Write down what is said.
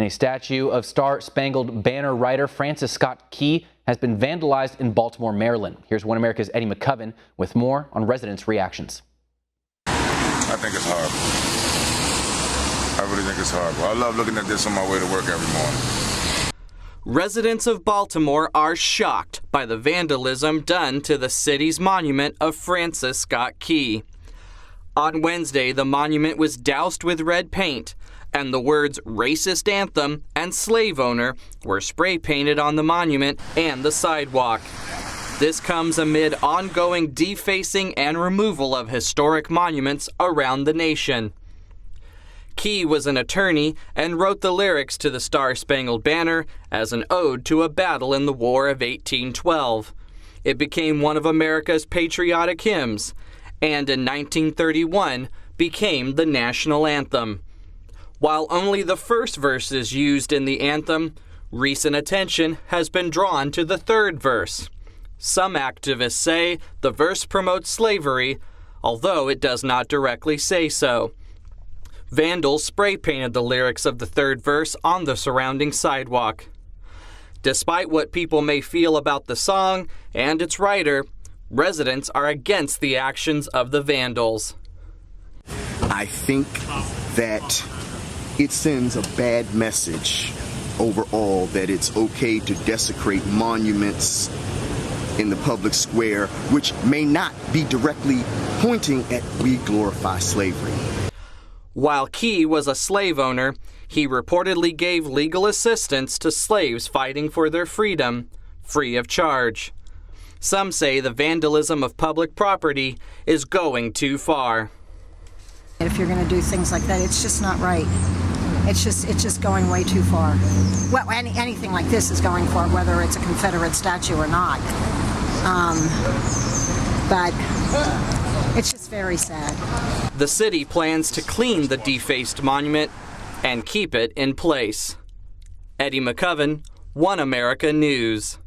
And a statue of Star Spangled Banner writer Francis Scott Key has been vandalized in Baltimore, Maryland. Here's One America's Eddie McCoven with more on residents' reactions. I think it's horrible. I really think it's horrible. I love looking at this on my way to work every morning. Residents of Baltimore are shocked by the vandalism done to the city's monument of Francis Scott Key. On Wednesday, the monument was doused with red paint, and the words racist anthem and slave owner were spray painted on the monument and the sidewalk. This comes amid ongoing defacing and removal of historic monuments around the nation. Key was an attorney and wrote the lyrics to the Star Spangled Banner as an ode to a battle in the War of 1812. It became one of America's patriotic hymns, and in 1931 became the national anthem. While only the first verse is used in the anthem, recent attention has been drawn to the third verse. Some activists say the verse promotes slavery, although it does not directly say so. Vandals spray painted the lyrics of the third verse on the surrounding sidewalk. Despite what people may feel about the song and its writer, residents are against the actions of the vandals. I think that it sends a bad message overall that it's okay to desecrate monuments in the public square, which may not be directly pointing at we glorify slavery. While Key was a slave owner, he reportedly gave legal assistance to slaves fighting for their freedom, free of charge. Some say the vandalism of public property is going too far. If you're going to do things like that, it's just not right. It's just going way too far. Well, anything like this is going far, whether it's a Confederate statue or not. But it's just very sad. The city plans to clean the defaced monument and keep it in place. Eddie McCoven, One America News.